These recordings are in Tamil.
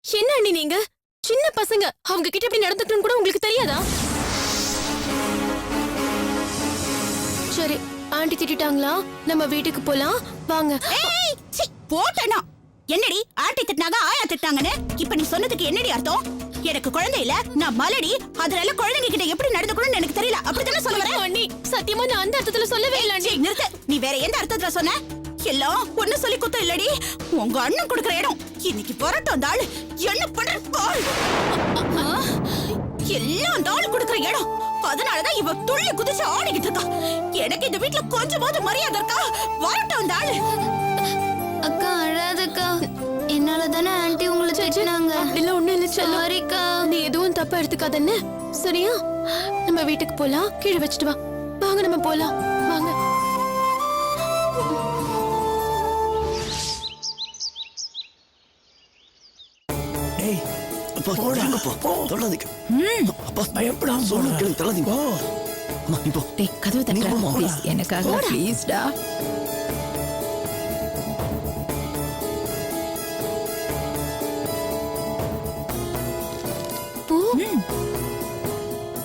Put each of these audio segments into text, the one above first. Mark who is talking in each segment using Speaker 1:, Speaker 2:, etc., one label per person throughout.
Speaker 1: என்ன அண்ணி நீங்க சின்ன பசங்க, அவங்க கிட்ட எப்படி நடந்துக்கணும்னு கூட உங்களுக்கு தெரியாதா? சரி, ஆண்டி திட்டாங்களா? நம்ம வீட்டுக்கு போலாம் வாங்க.
Speaker 2: ஏய் சீ போட்டேனா? என்னடி ஆண்டி திட்டினாங்க ஆயா திட்டாங்கன்னு இப்ப நீ சொன்னதுக்கு என்னடி அர்த்தம்? எனக்கு குழந்தை இல்ல, நான் மலடி, அதனால குழந்தைங்க கிட்ட எப்படி நடந்துக்கணும்னு எனக்கு தெரியல. அப்படித்தானே சொல்ல வரேன்?
Speaker 1: அண்ணி சத்தியமா நான் அந்த அர்த்தத்துல சொல்லவே இல்ல அண்ணி.
Speaker 2: நிறுத்து, நீ வேற எந்த அர்த்தத்துல சொன்ன? எல்லாம் ஒண்ணு சொல்லி குத்தம் இல்லடி. உங்க அண்ணன் கொடுக்கற இடம் இன்னைக்கு புரட்டும் அந்த ஆளு என்ன பண்ற பால். எல்லாம் அந்த ஆளு கொடுக்கற இடம், அதனாலதான் இவ துள்ளி குதிச்சு ஆடிக்கிட்டு இருக்கா. எனக்கு இந்த வீட்டுல கொஞ்சமாவது மரியாதை இருக்கா? வரட்டும் அந்த ஆளு.
Speaker 3: அக்கா அழாதக்கா, என்னால தானே ஆண்டி உங்களை திட்டினாங்க.
Speaker 1: அப்படிலாம் ஒண்ணும் இல்ல செல்லம்.
Speaker 3: சாரிக்கா.
Speaker 1: நீ எதுவும் தப்பா எடுத்துக்காதன்னு சரியா? நம்ம வீட்டுக்கு போலாம், கீழே வச்சுட்டு வா. வாங்க நம்ம போலாம் வாங்க.
Speaker 4: ஏய்
Speaker 5: அப்பா
Speaker 4: போடா.
Speaker 5: இருங்கப்பா தொடாதீங்க. அப்பா
Speaker 4: பயப்படாம
Speaker 5: சொல்லுங்க
Speaker 4: போடா.
Speaker 5: கேளுங்க தொடாதீங்க. அம்மா நீ போ.
Speaker 6: டேய் கதவு
Speaker 5: நீ போம்மா.
Speaker 6: தட்டுடா ப்ளீஸ், எனக்காக ப்ளீஸ்டா.
Speaker 1: போ.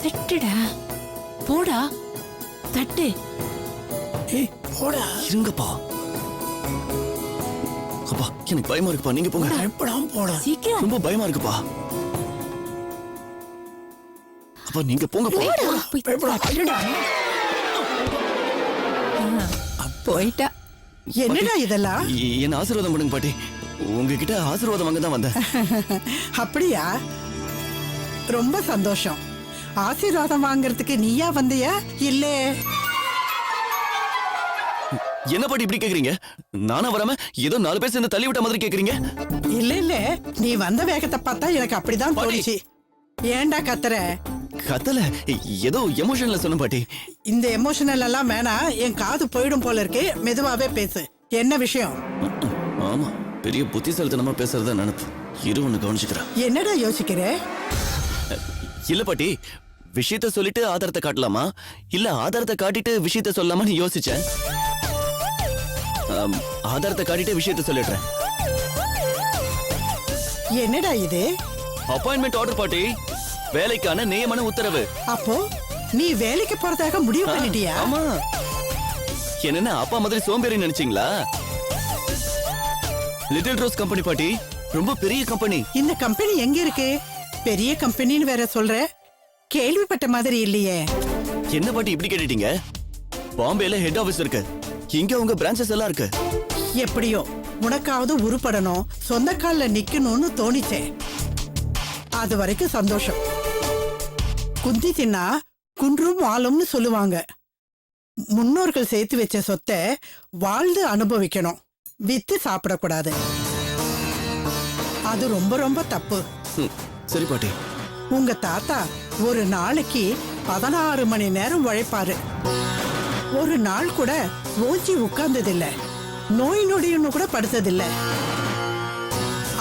Speaker 6: தட்டுடா, போடா, தட்டு.
Speaker 4: ஏய் போடா.
Speaker 5: இருங்கப்பா. அப்பா எனக்கு பயமா இருக்குப்பா, நீங்க போங்க.
Speaker 4: பயப்படாம போடா.
Speaker 6: சீக்கிரம்.
Speaker 5: ரொம்ப பயமா இருக்குப்பா. அப்பா நீங்க போங்கப்பா.
Speaker 4: பயப்படா.
Speaker 6: போயிட்டா.
Speaker 7: என்னடா இதெல்லாம்?
Speaker 5: என்ன ஆசீர்வாதம் பண்ணுங்க பாட்டி. உங்ககிட்ட ஆசீர்வாதம் வாங்க தான் வந்தேன்.
Speaker 7: அப்படியா? ரொம்ப சந்தோஷம். ஆசீர்வாதம் வாங்குறதுக்கு நீயா வந்தியா இல்ல?
Speaker 5: என்ன பாட்டி இப்படி கேக்குறீங்க? நானா வராம ஏதோ 4 பேர் சேர்ந்து தள்ளி விட்ட மாதிரி கேக்குறீங்க?
Speaker 7: இல்ல நீ வந்த வேகத்தை பார்த்தா எனக்கு அப்படிதான்
Speaker 5: பாட்டி.
Speaker 7: தோணுச்சு. ஏன்டா கத்துற?
Speaker 5: கத்தல, ஏதோ எமோஷன்ல சொன்ன பாட்டி.
Speaker 7: இந்த எமோஷனல் எல்லாம் வேணாம், என் காது போயிடும் போல இருக்கு. மெதுவாவே பேசு. என்ன விஷயம்?
Speaker 5: ஆமா, பெரிய புத்திசாலித்தனமா பேசுறதா நினைப்பு. இரு ஒண்ணு கவனிச்சுக்கிறேன்.
Speaker 7: என்னடா யோசிக்கிற?
Speaker 5: இல்ல பாட்டி, விஷயத்த சொல்லிட்டு ஆதாரத்தை காட்டலாமா இல்ல ஆதாரத்தை காட்டிட்டு விஷயத்த சொல்லலாமான்னு யோசிச்சேன். ஆதாரத்தை காட்டிட்டு விஷயத்த சொல்லிடுறேன்.
Speaker 7: என்னடா இது?
Speaker 5: அப்பாயின்மெண்ட் ஆர்டர் பாட்டி, வேலைக்கான நியமன உத்தரவு.
Speaker 7: அப்போ நீ வேலைக்கு போறதாக முடிவு பண்ணிட்டியா?
Speaker 5: ஆமா. என்னன்னா அப்பா மாதிரி சோம்பேறி நினைச்சீங்களா? லிட்டில் ரோஸ் கம்பெனி பாட்டி, ரொம்ப பெரிய கம்பெனி.
Speaker 7: இந்த கம்பெனி எங்க இருக்கு? பெரிய கம்பெனின்னு வேற சொல்ற, கேள்விப்பட்ட மாதிரி இல்லையே.
Speaker 5: என்ன பாட்டி இப்படி கேட்டுட்டீங்க? பாம்பேல ஹெட் ஆபீஸ் இருக்கு, இங்க உங்க பிரான்ச்சஸ் எல்லாம் இருக்கு.
Speaker 7: எப்படியோ உனக்காவது உருப்படணும், சொந்த கால்ல நிக்கணும்னு தோணிச்சே. அது வரைக்கும் சந்தோஷம். குந்தி தின்னா குன்றும் வாழும்னு சொல்லுவாங்க. முன்னோர்கள் சேர்த்து வச்ச சொத்தை வாழ்ந்து அனுபவிக்கணும், வித்து சாப்பிடக்கூடாது. அது ரொம்ப ரொம்ப தப்பு.
Speaker 5: சரி பாட்டி.
Speaker 7: உங்க தாத்தா ஒரு நாளைக்கு 16 மணி நேரம் உழைப்பாரு. ஒரு நாள் கூட ஓஞ்சி உட்கார்ந்ததில்ல, நோய் நொடின்னு கூட படுத்ததில்ல.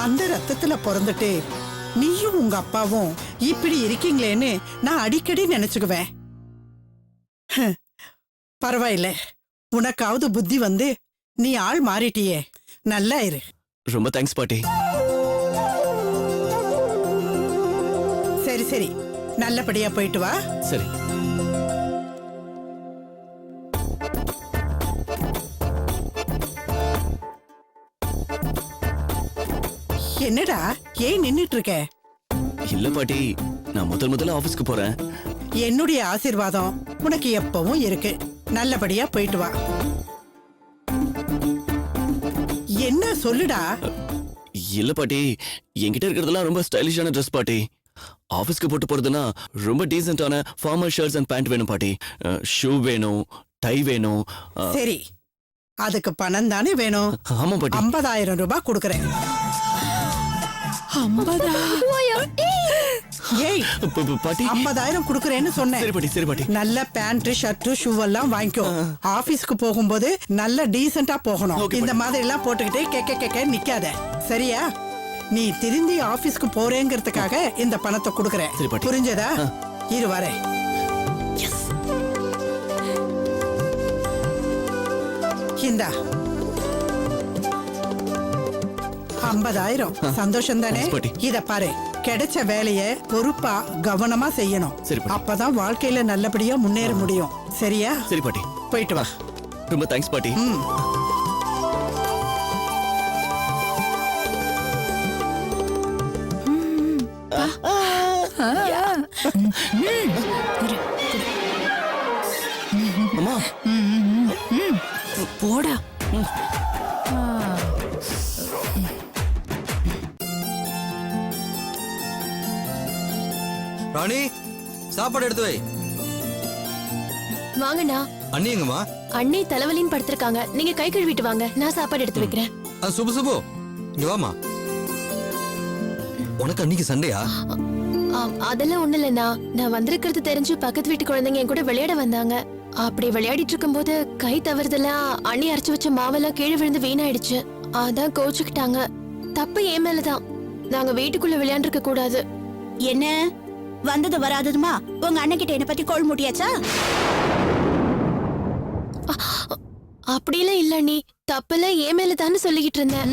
Speaker 7: அந்த ரத்தத்துல பிறந்துட்டு நீயும் உங்க அப்பாவும் இப்படி இருக்கீங்களேன்னு நான் அடிக்கடி நினைச்சுக்குவேன். பரவாயில்ல, உனக்காவது புத்தி வந்து நீ ஆள் மாறிட்டியே, நல்லா இரு.
Speaker 5: ரொம்ப தேங்க்ஸ் பாட்டி.
Speaker 7: சரி சரி, நல்லபடியா போயிட்டு வா.
Speaker 5: சரி.
Speaker 7: என்னடா ஏன் நின்னுட்டு இருக்க?
Speaker 5: இல்ல பாட்டி, நான் முதல்ல ஆபீஸ்க்கு போறேன்.
Speaker 7: என்னுடைய ஆசீர்வாதம் உனக்கு எப்பவும் இருக்கு. நல்லபடியா போயிட்டு வா. என்ன சொல்லுடா?
Speaker 5: இல்ல பாட்டி, என்கிட்ட இருக்கிறதெல்லாம் ரொம்ப ஸ்டைலிஷான ட்ரெஸ் பாட்டி. ஆபீஸ்க்கு போட்டு போறதுன்னா ரொம்ப டீசென்டான ஃபார்மல் ஷர்ட்ஸ் அண்ட் பேண்ட் வேணும் பாட்டி. ஷூ வேணும், டை வேணும்.
Speaker 7: சரி, அதுக்கு பணம் தானே வேணும்.
Speaker 5: ஆமா பாட்டி.
Speaker 7: 50,000 ரூபாய் கொடுக்கறேன்.
Speaker 6: 50,000?
Speaker 7: ஏய்,
Speaker 5: பாட்டி
Speaker 7: 50,000 கொடுக்கறேன்னு சொன்னேன்.
Speaker 5: சரி பாட்டி, சரி பாட்டி.
Speaker 7: நல்ல பேண்ட் ஷர்ட் ஷூ எல்லாம் வாங்கிக்கோ. ஆபீஸ்க்கு போகும்போது நல்ல டீசென்டா போகணும்.
Speaker 5: Okay,
Speaker 7: இந்த மாதிரி எல்லாம் போட்டுக்கிட்டே கேக்க நிக்காத, சரியா? நீ திருந்தி ஆபீஸ்க்கு போறேங்கிறதுக்காக இந்த பணத்தை கொடுக்கறேன்.
Speaker 5: சரி பாட்டி.
Speaker 7: புரிஞ்சதா? இரு வரேன். இந்தா 50,000 சந்தோஷம் தானே?
Speaker 5: Thanks, பாட்டி.
Speaker 7: இத பாரு, கிடைச்ச வேலைய பொறுப்பா கவனமா செய்யணும்.
Speaker 5: சரி, பாட்டி.
Speaker 7: அப்பதான் வாழ்க்கையில நல்லபடியா முன்னேற முடியும். சரியா?
Speaker 5: சரி பாட்டி.
Speaker 7: போயிட்டு வா.
Speaker 5: ரொம்ப தேங்க்ஸ் பாட்டி. அம்மா
Speaker 6: போடா.
Speaker 8: ராணி சாப்பாடு எடுத்து வை.
Speaker 1: வாங்கண்ணா.
Speaker 8: அண்ணி எங்கம்மா?
Speaker 1: அண்ணி தலைவலின்னு படுத்திருக்காங்க. நீங்க கை கழுவிட்டு வாங்க, நான் சாப்பாடு எடுத்து வைக்கிறேன்.
Speaker 8: சுபு சுபு இங்க வாமா. உனக்கு அன்னைக்கு சண்டையா?
Speaker 1: அதெல்லாம் ஒண்ணு இல்லண்ணா. நான் வந்திருக்கிறது தெரிஞ்சு பக்கத்து வீட்டு குழந்தைங்க என் கூட விளையாட வந்தாங்க. அப்படி விளையாடிட்டு இருக்கும்போது கை தவறுதெல்லாம் அண்ணி அரைச்சு வச்ச மாவெல்லாம் கீழே விழுந்து வீணாயிடுச்சு. அதான் கோச்சுக்கிட்டாங்க. தப்பு என் மேலதான். நாங்க வீட்டுக்குள்ள விளையாண்டுருக்க கூடாது.
Speaker 2: என்ன வந்தது வராததுமா உங்க அண்ணன் கிட்ட என்ன பத்தி கோல் மூட்டியாச்சா?
Speaker 1: அப்படிலாம் இல்ல அண்ணி. தப்பெல்லாம் என் மேலதான்னு சொல்லிக்கிட்டு இருந்தேன்.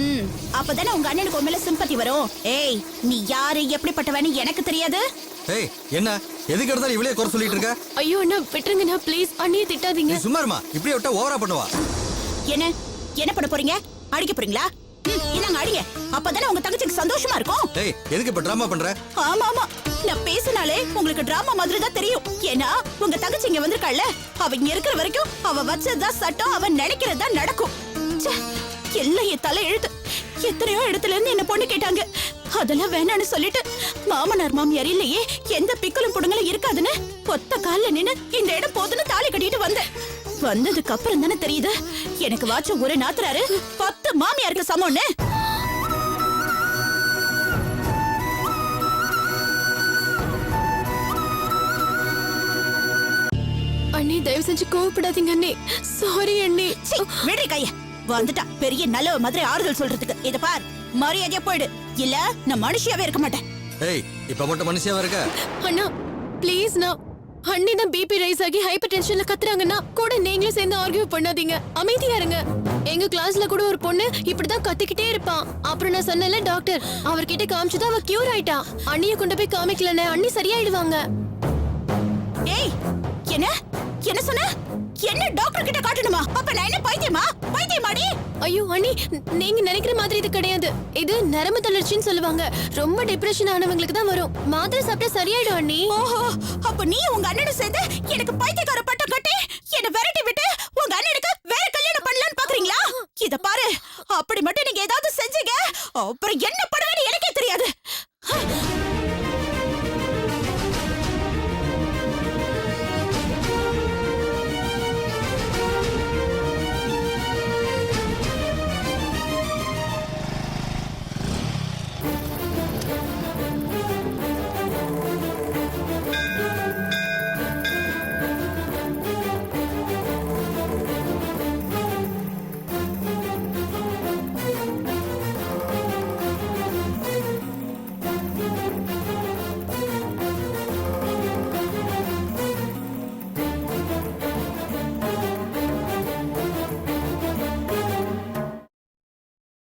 Speaker 2: அப்பதானே உங்க அண்ணனுக்கு உன் மேல சிம்பத்தி வரும். ஏய், நீ யாரு எப்படிப்பட்டவன்னு எனக்கு தெரியாது.
Speaker 8: ஏய் என்ன எதுக்கு எடுத்தாலும் இவளே குறை சொல்லிட்டு இருக்க?
Speaker 1: ஐயோ அண்ணா விட்டுருங்கண்ணா ப்ளீஸ். அண்ணியை
Speaker 8: நீ
Speaker 1: திட்டாதீங்க.
Speaker 8: சும்மா இருமா. இப்படியே விட்டா ஓவரா பண்ணுவா.
Speaker 2: என்ன என்ன பண்ண போறீங்க? அடிக்க போறீங்களா? இந்தாங்க அடிங்க. அப்பதானே உங்க தங்கச்சிக்கு சந்தோஷமா இருக்கும்.
Speaker 8: ஏய் எதுக்கு இப்ப டிராமா பண்ற?
Speaker 2: ஆமா ஆமா, நான் பேசினாலே உங்களுக்கு டிராமா மாதிரி தான் தெரியும். ஏன்னா உங்க தங்கச்சி இங்க வந்திருக்காள்ல, அவ இங்க இருக்கிற வரைக்கும் அவ வச்சதுதான் சட்டம், அவ நினைக்கிறதா நடக்கும். ச்சே, எல்லாம் என் தலை எழுத்து. எத்தனையோ இடத்துல இருந்து என்ன பொண்ணு கேட்டாங்க. அதெல்லாம் வேணான்னு சொல்லிட்டு மாமனார் மாமியார் இல்லையே, எந்த பிக்கலும் புடுங்களும் இருக்காதுன்னு ஒத்த கால்ல நின்னு இந்த இடம் போதுன்னு தாலி கட்டிட்டு வந்தேன். வந்ததுக்கு அப்புறம் தானே தெரியுது எனக்கு வாச்ச ஒரு நாத்துறாரு 10 மாமியாருக்கு சமம்னு.
Speaker 1: அண்ணி தயவு செஞ்சு கோவப்படாதீங்க அண்ணி. சாரி அண்ணி.
Speaker 2: சீ, விடு கைய. வந்துட்டா பெரிய நல்ல மாதிரி ஆறுதல் சொல்றதுக்கு. இத பார், மரியாதையா போயிடு, இல்ல நான் மனுஷியாவே இருக்க மாட்டேன்.
Speaker 8: ஏய் இப்ப மட்டும் மனுஷியாவா இருக்க?
Speaker 1: அண்ணா ப்ளீஸ் நான் அண்ணி தான் பிபி ரைஸ் ஆகி ஹைப்பர் டென்ஷன்ல கத்துறாங்கன்னா கூட நீங்களும் சேர்ந்து ஆர்கியூ பண்ணாதீங்க. அமைதியா இருங்க. எங்க கிளாஸ்ல கூட ஒரு பொண்ணு இப்படிதான் கத்திக்கிட்டே இருப்பான். அப்புறம் நான் சொன்னேன்ல டாக்டர், அவர்கிட்ட காமிச்சதா அவ கியூர் ஆயிட்டா. அண்ணிய கொண்டு போய் காமிக்கலன்னு அண்ணி சரியாயிடுவாங்க.
Speaker 2: ஏய், என்ன என்ன சொன்ன? என்ன டாக்டர் கிட்ட காட்டணுமா? அப்ப நான் என்ன பைத்தியமா? பைத்தியமாடி?
Speaker 1: ஐயோ அண்ணி, நீங்க நினைக்கிற மாதிரி இது கிடையாது. இது நரம்பு தளர்ச்சின்னு சொல்லுவாங்க. ரொம்ப டிப்ரெஷன் ஆனவங்களுக்கு தான் வரும். மாத்திரை சாப்பிட்டா சரியாயிடும் அண்ணி.
Speaker 2: ஓஹோ, அப்ப நீ உங்க அண்ணனை சேர்ந்து எனக்கு பைத்தியக்கார பட்டம் கட்டி என்ன விரட்டி விட்டு உங்க அண்ணனுக்கு வேற கல்யாணம் பண்ணலாம்னு பாக்குறீங்களா? இத பாரு, அப்படி மட்டும் நீங்க ஏதாவது செஞ்சீங்க அப்புறம் என்ன பண்ணுவேன்னு எனக்கே தெரியாது.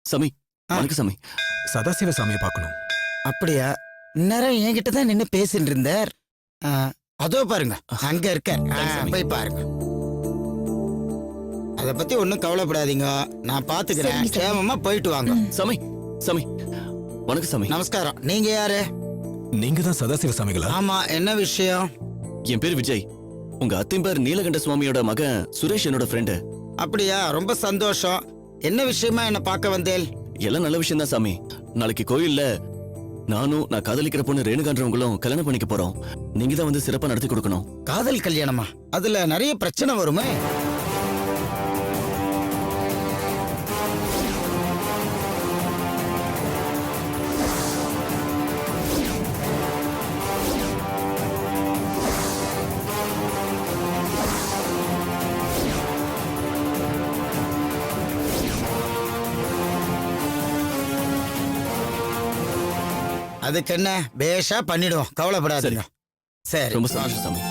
Speaker 5: சாமி வணக்கம் சாமி.
Speaker 9: சதாசிவ சாமியை பார்க்கணும்.
Speaker 10: அப்படியா? இந்நேரம் என்கிட்ட தான் நின்று பேசிட்டு இருந்தார். அதோ பாருங்க, அங்க இருக்க. போய் பாருங்க. அத பத்தி ஒண்ணும் கவலைப்படாதீங்க, நான் பாத்துக்கிறேன். சேமமா போயிட்டு வாங்க.
Speaker 5: சாமி சாமி வணக்கம் சாமி.
Speaker 10: நமஸ்காரம். நீங்க யாரு?
Speaker 9: நீங்க தான் சதாசிவ சாமிகளா?
Speaker 10: ஆமா, என்ன விஷயம்?
Speaker 5: என் பேர் விஜய். உங்க அத்தையும் பேர் நீலகண்ட சுவாமியோட மகன் சுரேஷ், என்னோட ஃப்ரெண்டு.
Speaker 10: அப்படியா? ரொம்ப சந்தோஷம். என்ன விஷயமா என்ன பார்க்க வந்தேன்?
Speaker 5: எல்லாம் நல்ல விஷயம் தான் சாமி. நாளைக்கு கோயில்ல நானும் நான் காதலிக்கிற பொண்ணு ரேணுகான்றவங்களும் கல்யாணம் பண்ணிக்க போறோம். நீங்க தான் வந்து சிறப்பா நடத்தி கொடுக்கணும்.
Speaker 10: காதல் கல்யாணமா? அதுல நிறைய பிரச்சனை வருமே. அதுக்கு என்ன, பேஷா பண்ணிடுவோம், கவலைப்படாதீங்க. சரி,
Speaker 5: ரொம்ப சந்தோஷம் சாமி.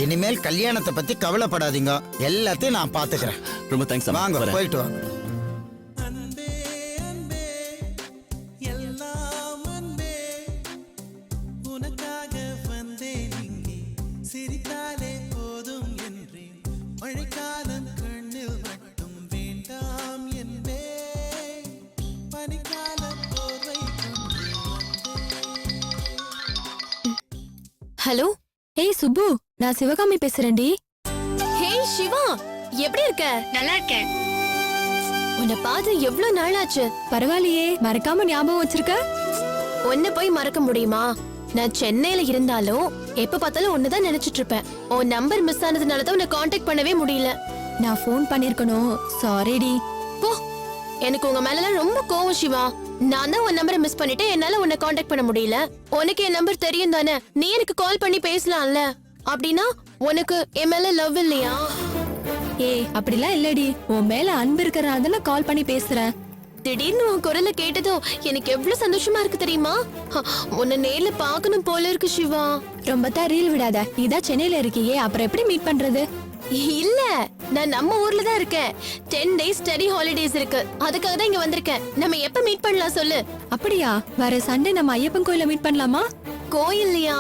Speaker 10: இனிமேல் கல்யாணத்தை பத்தி கவலைப்படாதீங்க, எல்லாத்தையும் நான் பாத்துக்கிறேன்.
Speaker 5: ரொம்ப தேங்க்ஸ் அம்மா.
Speaker 10: வாங்க,
Speaker 5: வரேன்.
Speaker 10: போயிட்டு வாங்க.
Speaker 1: ஹலோ. ஏய் சுப்பு, நான் சிவகாமி பேசுறேன்டி. ஹேய் சிவா, எப்படி இருக்க?
Speaker 3: நல்லா இருக்கேன்.
Speaker 1: உன்னை பார்த்து எவ்வளவு நாள் ஆச்சு.
Speaker 6: பரவாயில்லையே, மறக்காம ஞாபகம் வச்சிருக்க.
Speaker 1: உன்னை போய் மறக்க முடியுமா? நான் சென்னையில இருந்தாலும் எப்ப பார்த்தாலும் ஒண்ணுதான் நினைச்சிட்டு இருப்பேன். உன் நம்பர் மிஸ் ஆனதுனால தான் உன்னை காண்டாக்ட் பண்ணவே முடியல.
Speaker 6: நான் ஃபோன் பண்ணிருக்கணும், சாரிடி.
Speaker 1: போ, எனக்கு உங்க மேல ரொம்ப கோவம் சிவா. நான் தான் உன் நம்பரை மிஸ் பண்ணிட்டு என்னால உன்னை காண்டாக்ட் பண்ண முடியல. உனக்கு என் நம்பர் தெரியும் தானே, நீ எனக்கு கால் பண்ணி பேசலாம்ல. அப்படின்னா உனக்கு என் மேல லவ் இல்லையா?
Speaker 6: ஏய் அப்படிலாம் இல்லடி, உன் மேல அன்பு இருக்கறதால கால் பண்ணி பேசுறேன்.
Speaker 1: திடீர்னு உன் குரலை கேட்டதும் எனக்கு எவ்வளவு சந்தோஷமா இருக்கு தெரியுமா? உன்னை நேர்ல பார்க்கணும் போல இருக்கு சிவா.
Speaker 6: ரொம்ப தான் ரீல் விடாத, நீதான் சென்னையில இருக்கியே, அப்புறம் எப்படி மீட் பண்றது?
Speaker 1: இல்ல, நான் நம்ம ஊர்ல தான் இருக்கேன். 10 days ஸ்டடி ஹாலிடேஸ் இருக்கு, அதுக்காக தான் இங்க வந்திருக்கேன். நம்ம எப்ப மீட் பண்ணலாம் சொல்லு.
Speaker 6: அப்படியா? வர சண்டே நம்ம ஐயப்பன் கோயில மீட் பண்ணலாமா?
Speaker 1: கோயில்லையா?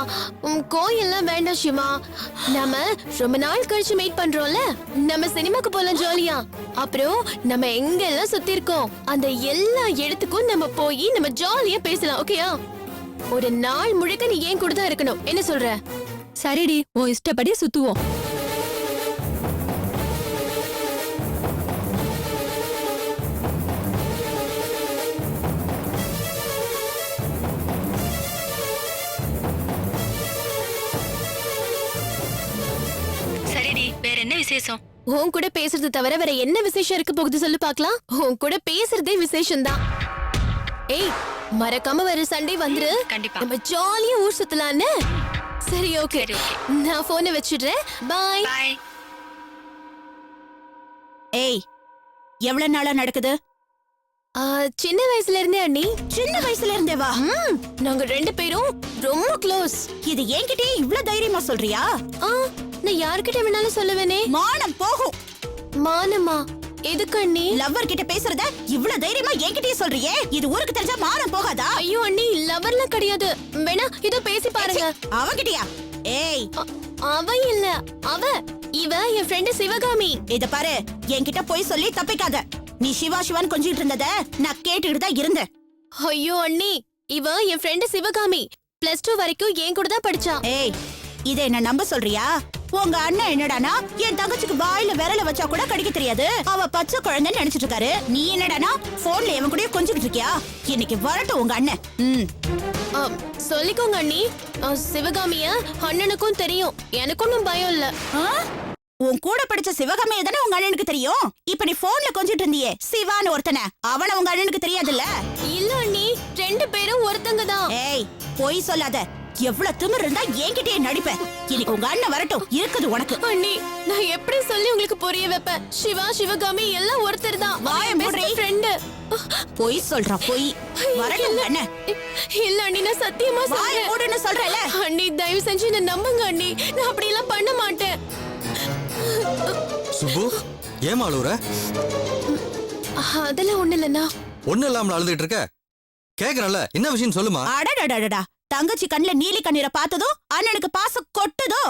Speaker 1: கோயில்லாம் வேண்டாம் சிவா. நாம ரொம்ப நாள் கழிச்சு மீட் பண்றோம்ல, நம்ம சினிமாக்கு போலாம் ஜாலியா. அப்புறம் நம்ம எங்கெல்லாம் சுத்தி இருக்கோம் அந்த எல்லா இடத்துக்கும் நம்ம போய் நம்ம ஜாலியா பேசலாம். ஓகேயா? ஒரு நாள் முழுக்க நீ ஏன் கூட தான் இருக்கணும், என்ன சொல்ற?
Speaker 6: சரிடி, உன் இஷ்டப்படி சுத்துவோம்.
Speaker 3: சரிடி, வேற என்ன விசேஷம்?
Speaker 1: உன் கூட பேசுறது தவிர வேற என்ன விசேஷம் இருக்கு போகுது சொல்லு பாக்கலாம். உன் கூட பேசுறதே விசேஷம் தான். ஏய், மறக்காம வர சண்டே வந்துரு.
Speaker 3: கண்டிப்பா.
Speaker 1: நம்ம ஜாலியா ஊர் சுத்தலாம்னு. சரி, ஓகே. நான் போனை வச்சிடுறேன். பை.
Speaker 3: பை.
Speaker 2: ஏய், எவ்வளவு நாளா நடக்குது?
Speaker 1: சின்ன வயசுல இருந்தே அண்ணி.
Speaker 2: சின்ன வயசுல இருந்தே வா?
Speaker 1: நாங்க 2 பேரும் ரொம்ப க்ளோஸ்.
Speaker 2: இது என்கிட்டயே இவ்ளோ தைரியமா சொல்றியா?
Speaker 1: நான் யார்கிட்ட வேணாலும் சொல்லுவேனே.
Speaker 2: மானம் போகும்.
Speaker 1: மானமா? எதுக்கு அண்ணி?
Speaker 2: லவ்வர் கிட்ட பேசுறத இவ்ளோ தைரியமா என்கிட்டயே சொல்றியே, இது ஊருக்கு தெரிஞ்சா மானம் போகாதா?
Speaker 1: ஐயோ அண்ணி, லவர்லாம் கிடையாது. வேணா இதோ பேசி பாருங்க.
Speaker 2: அவகிட்டயா? ஏய்,
Speaker 1: அவ இல்ல, அவ. இவ என் ஃப்ரெண்ட் சிவகாமி.
Speaker 2: இத பாரு, என்கிட்ட போய் சொல்லி தப்பிக்காத. நீ சிவா சிவான்னு கொஞ்சிட்டு இருந்தத நான் கேட்டுக்கிட்டு தான் இருந்தேன்.
Speaker 1: ஐயோ அண்ணி, இவ என் ஃப்ரெண்ட் சிவகாமி. +2 வரைக்கும் என் கூட தான் படிச்சா.
Speaker 2: ஏய், இத என்ன நம்ப சொல்றியா? உங்க அண்ணன் என்னடானா என் தங்கச்சிக்கு வாயில விரல வச்சா கூட கடிக்க தெரியாது, அவ பச்சை குழந்தைன்னு நினைச்சிட்டு இருக்காரு. நீ என்னடானா போன்ல எவன் கூட கொஞ்சிட்டு இருக்கியா? இன்னைக்கு வரட்டும் உங்க அண்ணன்.
Speaker 1: சொல்லிக்கோங்க அண்ணி. சிவகாமிய அண்ணனுக்கும் தெரியும், எனக்கு ஒன்னும் பயம் இல்ல.
Speaker 2: உன் கூட படிச்ச சிவகாமியை தானே உங்க அண்ணனுக்கு தெரியும். இப்ப நீ போன்ல கொஞ்சிட்டு இருந்தியே சிவான்னு ஒருத்தனை, அவன உங்க அண்ணனுக்கு தெரியாதுல்ல?
Speaker 1: இல்ல அண்ணி, 2 பேரும் ஒருத்தங்க தான்.
Speaker 2: ஏய், பொய் சொல்லாத. எவ்வளவு திமிரு இருந்தா என்கிட்டயே நடிப்ப. இன்னைக்கு உங்க அண்ணன் வரட்டும், இருக்குது உனக்கு.
Speaker 1: அண்ணி, நான் எப்படி சொல்லி உங்களுக்கு புரிய வைப்பேன்? சிவா சிவகாமி எல்லாம் ஒருத்தர் தான். Best friend.
Speaker 2: பொய் சொல்றா, பொய். வரட்டும் உங்க அண்ணன்.
Speaker 1: இல்ல அண்ணி, நான் சத்தியமா சொல்றேன்.
Speaker 2: மூடுன்னு சொல்றேன்ல.
Speaker 1: அண்ணி, தயவு செஞ்சு என்ன நம்புங்க அண்ணி, நான் அப்படி எல்லாம் பண்ண மாட்டேன்.
Speaker 8: சுப்பு, ஏமா அழுவுற?
Speaker 1: அதெல்லாம் ஒண்ணு இல்லண்ணா.
Speaker 8: ஒண்ணு இல்லாம அழுதுட்டு இருக்க. கேக்குறல, என்ன விஷயம் சொல்லுமா?
Speaker 2: அடடடடடா, தங்கச்சி கண்ணுல நீலி கண்ணீரை பார்த்ததும் அண்ணனுக்கு பாசம் கொட்டுதோ?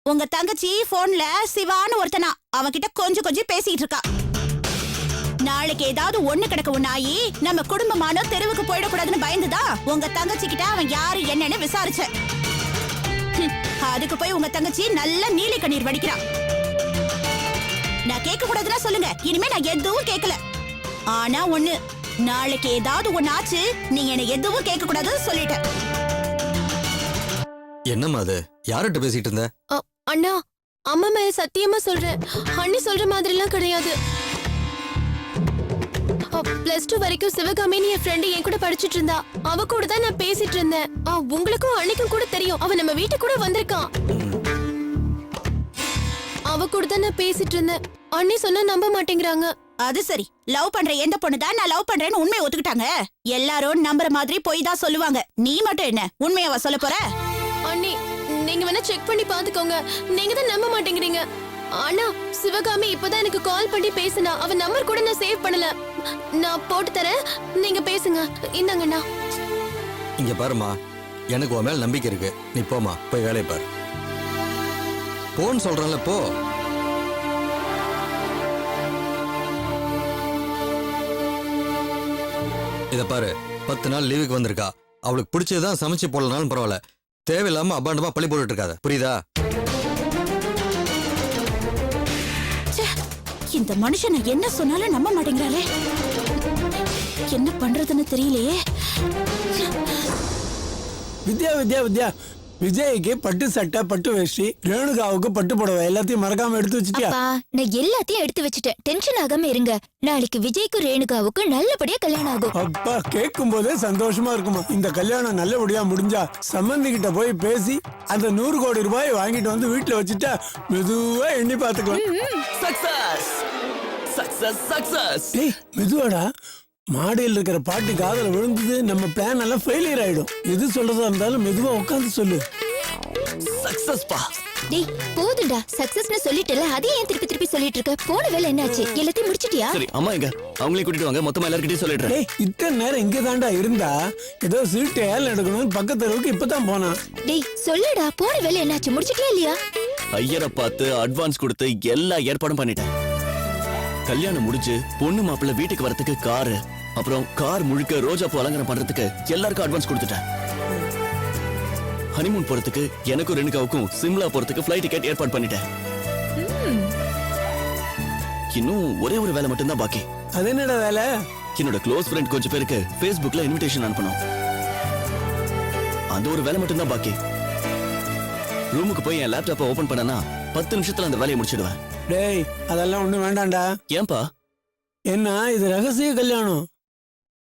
Speaker 2: உங்க தங்கச்சி போன்ல சிவான்னு ஒருத்தனா அவகிட்ட கொஞ்சம் கொஞ்சம் பேசிட்டு இருக்கா. நாளைக்கு ஏதாவது ஒண்ணு கிடக்க ஒண்ணாயி நம்ம குடும்பமானோ தெருவுக்கு போயிடக்கூடாதுன்னு பயந்துதான் உங்க தங்கச்சி கிட்ட அவன் யாரு என்னன்னு விசாரிச்ச. அதுக்கு போய் உங்க தங்கச்சி நல்ல நீலி கண்ணீர் வடிக்கிறா. நான் கேட்க கூடாதுன்னா சொல்லுங்க, இனிமே நான் எதுவும் கேட்கல. ஆனா ஒண்ணு, நாளைக்கு ஏதாவது ஒண்ணு ஆச்சு, நீங்க என்ன எதுவும் கேட்க கூடாதுன்னு சொல்லிட்டேன்.
Speaker 8: என்னம்மா அது? யார்கிட்ட பேசிட்டு இருந்த?
Speaker 1: அண்ணா, அம்மா மேல சத்தியமா சொல்றேன், அண்ணி சொல்ற மாதிரி எல்லாம் கிடையாது. +2 வரைக்கும் சிவகாமின்னு என் ஃப்ரெண்டு என் கூட படிச்சிட்டு இருந்தா. அவ கூட தான் நான் பேசிட்டு இருந்தேன். உங்களுக்கும் அன்னைக்கும் கூட தெரியும், அவ நம்ம வீட்டுக்கு கூட வந்திருக்கான். அவ கூட தான் நான் பேசிட்டு இருந்தேன். அண்ணி சொன்னா நம்ப மாட்டேங்கிறாங்க.
Speaker 2: அது சரி, லவ் பண்ற எந்த பொண்ணு தான் நான் லவ் பண்றேன்னு உண்மையை ஒத்துக்கிட்டாங்க? எல்லாரும் நம்புற மாதிரி போய் தான் சொல்லுவாங்க. நீ மட்டும் என்ன உண்மையாவா சொல்ல போற?
Speaker 1: அண்ணி, நீங்க வேணா செக் பண்ணி பாத்துக்கோங்க. நீங்க தான் நம்ப மாட்டேங்கிறீங்க. ஆனா சிவகாமி இப்பதான் எனக்கு கால் பண்ணி பேசினா. அவ நம்பர் கூட நான் சேவ் பண்ணல. நான் போட்டு தரேன், நீங்க பேசுங்க. இந்தாங்கண்ணா.
Speaker 8: இங்க பாருமா, எனக்கு உன் மேல நம்பிக்கை இருக்கு. நீ போமா, போய் வேலையை பாரு. போன்னு சொல்றேன்ல, போ. இத பாரு, 10 நாள் லீவுக்கு வந்திருக்கா. அவளுக்கு பிடிச்சதுதான் சமைச்சு போடலனாலும் பரவாயில்ல. தேவையில்லாம அபாண்டமா பழி போட்டுட்டு இருக்காத, புரியுதா?
Speaker 2: இந்த மனுஷன் என்ன சொன்னாலும் நம்ப மாட்டேங்கிறாளே. என்ன பண்றதுன்னு தெரியலையே.
Speaker 4: வித்யா வித்யா வித்யா விஜய்க்கு பட்டு சட்டை, பட்டு வேஷ்டி, ரேணுகாவுக்கு பட்டு புடவை எல்லாத்தையும் மறக்காம எடுத்து வச்சுட்டியா?
Speaker 6: அப்பா, நான் எல்லாத்தையும் எடுத்து வச்சுட்டேன். டென்ஷன் ஆகாம இருங்க. நாளைக்கு விஜய்க்கு ரேணுகாவுக்கு நல்லபடியா கல்யாணம் ஆகும்.
Speaker 4: அப்பா, கேட்கும் போதே சந்தோஷமா இருக்குமா. இந்த கல்யாணம் நல்லபடியா முடிஞ்சா சம்பந்தி கிட்ட போய் பேசி அந்த 100 கோடி ரூபாய் வாங்கிட்டு வந்து வீட்டுல வச்சுட்டா மெதுவா எண்ணி பாத்துக்கலாம்.
Speaker 5: Success success success.
Speaker 4: டேய் மெதுவாடா, மாடியில் இருக்கிற பாட்டு காதல விழுந்தது. நம்ம பிளான் எல்லாம் ஃபெயிலியர் ஆயிடும். எது சொல்றதா இருந்தாலும் மெதுவா உட்காந்து சொல்லு.
Speaker 5: சக்சஸ் பா.
Speaker 6: டேய் போதுடா, சக்சஸ்னு சொல்லிட்டல, அதே ஏன் திருப்பி திருப்பி சொல்லிட்டு இருக்க? போன வேலை என்னாச்சு? எல்லாத்தையும் முடிச்சிட்டியா?
Speaker 5: சரி அம்மா எங்க? அவங்களையும் கூட்டிட்டு வாங்க, மொத்தமா எல்லார்கிட்டயும் சொல்லிடுறேன்.
Speaker 4: டேய் இத்தனை நேரம் இங்க தாண்டா இருந்தா. ஏதோ சீட்டு ஏல் எடுக்கணும்னு பக்கத்து தெருவுக்கு இப்பதான் போனா.
Speaker 6: டேய் சொல்லுடா, போன வேலை என்னாச்சு? முடிச்சிட்டியா இல்லையா?
Speaker 5: ஐயரை பார்த்து அட்வான்ஸ் கொடுத்து எல்லா ஏற்பாடும் பண்ணிட்டேன். கல்யாணம் முடிஞ்சு பொண்ணு மாப்பிள்ளை வீட்டுக்கு வரதுக்கு காரு, அப்புறம் கார் முழுக்க ரோஜா பூ அலங்காரம் பண்றதுக்கு எல்லாருக்கும் அட்வான்ஸ் கொடுத்துட்டேன். ஹனிமூன் போறதுக்கு எனக்கும் ரேணுகாவுக்கும் சிம்லா போறதுக்கு ஃளைட் டிக்கெட் ஏற்பாடு பண்ணிட்டேன். இன்னும் ஒரே ஒரு வேலை மட்டும் தான் பாக்கி.
Speaker 4: அது என்னடா வேலை?
Speaker 5: என்னோட க்ளோஸ் ஃப்ரெண்ட் கொஞ்சம் பேருக்கு Facebookல இன்விடேஷன் அனுப்பணும். அந்த ஒரு வேலை மட்டும் தான் பாக்கி. ரூமுக்கு போய் என் லேப்டாப்பை ஓபன் பண்ணனா 10 நிமிஷத்துல அந்த வேலையை முடிச்சிடுவேன்.
Speaker 4: டேய் அதெல்லாம் ஒண்ணும் வேண்டாம்டா.
Speaker 5: ஏன்பா?
Speaker 4: என்ன இது ரகசிய கல்யாணம்.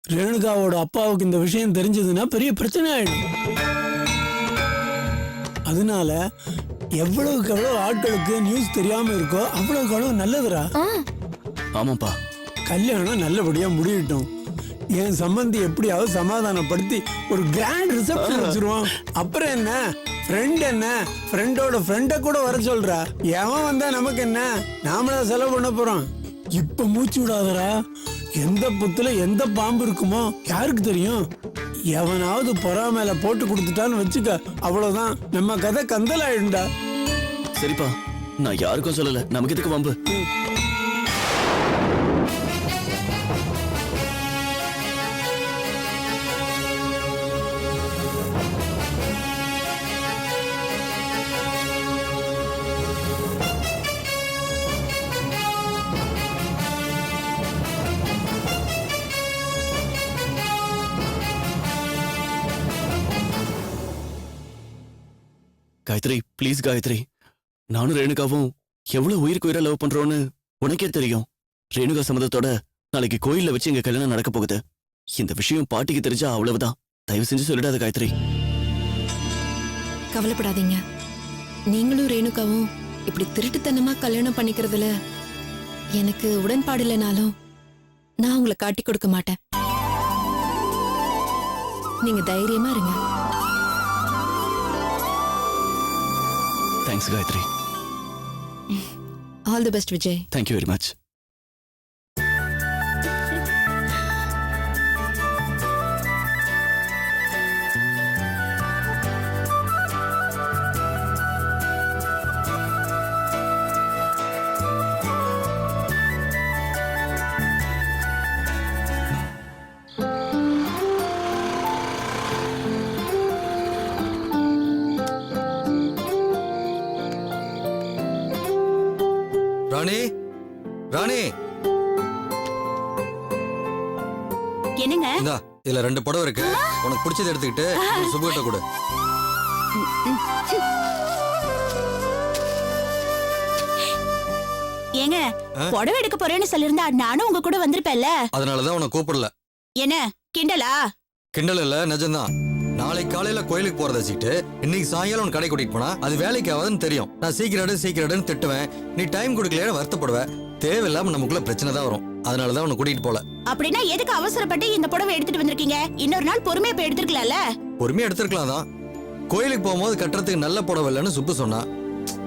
Speaker 4: ரேணுகாவோட அப்பாவுக்கு இந்த விஷயம் தெரிஞ்சதுன்னா பெரிய பிரச்சனை ஆயிடும். அதனால எவ்வளவுக்கு எவ்வளவு ஆட்களுக்கு நியூஸ் தெரியாம இருக்கோ அவ்வளவுக்கு அவ்வளவு நல்லதுடா.
Speaker 5: ஆமாப்பா.
Speaker 4: கல்யாணம் நல்லபடியா முடியட்டும். என் சம்பந்தி எப்படியாவது சமாதானப்படுத்தி ஒரு கிராண்ட் ரிசப்ஷன் வச்சிருவோம். அப்புறம் என்ன, ஃப்ரெண்ட் என்ன, ஃப்ரெண்டோட ஃப்ரெண்ட கூட வர சொல்றா. எவன் வந்தா நமக்கு என்ன, நாமளா செலவு பண்ண போறோம். இப்ப மூச்சு விடாதரா. எந்த புத்துல எந்த பாம்பு இருக்குமோ யாருக்கு தெரியும். எவனாவது பொறாமையில போட்டு கொடுத்துட்டான்னு வச்சுக்க, அவ்வளவுதான், நம்ம கதை கந்தல் ஆயிடும்டா.
Speaker 5: சரிப்பா, நான் யாருக்கும் சொல்லல. நமக்கு இதுக்கு வம்பு. காயத்ரி ப்ளீஸ் காயத்ரி, நானும் ரேணுகாவும் எவ்வளவு உயிருக்கு உயிரை லவ் பண்றோம்னு உனக்கே தெரியும். ரேணுகா சம்மதத்தோட நாளைக்கு கோயில்ல வச்சு எங்க கல்யாணம் நடக்க போகுது. இந்த விஷயம் பாட்டிக்கு தெரிஞ்சா அவ்வளவுதான். தயவு செஞ்சு சொல்லிடாத காயத்ரி.
Speaker 6: கவலைப்படாதீங்க. நீங்களும் ரேணுகாவும் இப்படி திருட்டுத்தனமா கல்யாணம் பண்ணிக்கிறதுல எனக்கு உடன்பாடு இல்லைனாலும் நான் உங்களை காட்டி கொடுக்க மாட்டேன். நீங்க தைரியமா இருங்க.
Speaker 5: Thanks Gayathri.
Speaker 6: All the best Vijay.
Speaker 5: Thank you very much.
Speaker 8: Rani, Rani,
Speaker 2: என்னங்க?
Speaker 8: இந்தா இதுல 2 புடவை இருக்கு. உனக்கு பிடிச்சதை எடுத்துக்கிட்டு சுபுகிட்ட கொடு.
Speaker 2: ஏங்க, புடவை எடுக்க போறேன்னு சொல்லிருந்தா நானும் உங்க கூட வந்திருப்பேன்ல.
Speaker 8: அதனாலதான் உன்னை கூப்பிடல.
Speaker 2: என்ன கிண்டலா?
Speaker 8: கிண்டல் இல்ல, நிஜம்தான். நாளைக்கு காலையில கோயிலுக்கு போறத வச்சுட்டு இன்னைக்கு சாயங்காலம் உன் கடை கூட்டிட்டு போனா அது வேலைக்கு ஆகாதுன்னு தெரியும். நான் சீக்கிரம் திட்டுவேன். நீ டைம் கொடுக்கலையே வருத்தப்படுவேன். தேவையில்லாம நமக்குள்ள பிரச்சனை தான் வரும். அதனாலதான் உன்னை கூட்டிட்டு போல.
Speaker 2: அப்படின்னா எதுக்கு அவசரப்பட்டு இந்த புடவை எடுத்துட்டு வந்திருக்கீங்க? இன்னொரு நாள் பொறுமையா போய் எடுத்துக்கலாம்ல.
Speaker 8: பொறுமையா எடுத்திருக்கலாம் தான். கோயிலுக்கு போகும்போது கட்டுறதுக்கு நல்ல புடவை இல்லைன்னு சுப்பு சொன்னா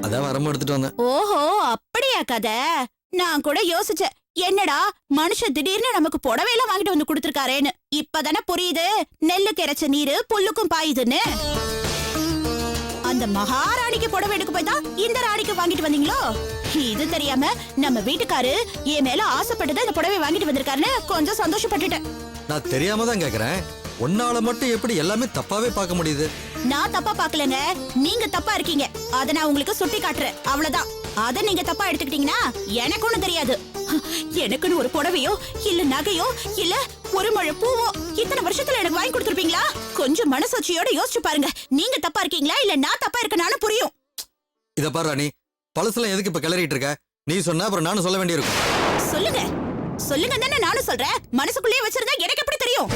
Speaker 8: அதான் வரம்பு எடுத்துட்டு வந்தேன்.
Speaker 2: ஓஹோ அப்படியா கதை? நான் கூட யோசிச்சேன், என்னடா மனுஷன் திடீர்னு நமக்கு புடவையெல்லாம் வாங்கிட்டு வந்து கொடுத்திருக்காரேன்னு. இப்பதானே புரியுது நெல்லுக்கு இறைச்ச நீரு புல்லுக்கும் பாயுதுன்னு. அந்த மகாராணிக்கு புடவை எடுக்க போய் தான் இந்த ராணிக்கு வாங்கிட்டு வந்தீங்களோ? இது தெரியாம நம்ம வீட்டுக்காரு என் மேல ஆசைப்பட்டுதான் இந்த புடவை வாங்கிட்டு வந்திருக்காருன்னு கொஞ்சம் சந்தோஷப்பட்டுட்டேன்.
Speaker 8: நான் தெரியாம தான் கேக்குறேன், உன்னால மட்டும் எப்படி எல்லாமே தப்பாவே பார்க்க முடியுது?
Speaker 2: நான் தப்பா பாக்கலங்க, நீங்க தப்பா இருக்கீங்க. அத நான் உங்களுக்கு சுட்டி காட்டுறேன், அவ்வளவுதான். அத நீங்க தப்பா எடுத்துக்கிட்டீங்கன்னா எனக்கு ஒண்ணும் தெரியாது. எனக்குன்னு ஒரு புடவையோ இல்ல நகையோ இல்ல ஒரு மழை பூவோ இத்தனை வருஷத்துல எனக்கு வாங்கி கொடுத்துருப்பீங்களா? கொஞ்சம் மனசாட்சியோட யோசிச்சு பாருங்க, நீங்க தப்பா இருக்கீங்களா இல்ல நான் தப்பா இருக்கனாலும் புரியும்.
Speaker 8: இத பாரு ராணி, பழசுலாம் எதுக்கு இப்ப கிளறிட்டு இருக்க? நீ சொன்னா அப்புறம் நானும் சொல்ல வேண்டியிருக்கும்.
Speaker 2: சொல்லுங்க சொல்லுங்க தானே நானும் சொல்றேன். மனசுக்குள்ளேயே வச்சிருந்தா எனக்கு எப்படி தெரியும்?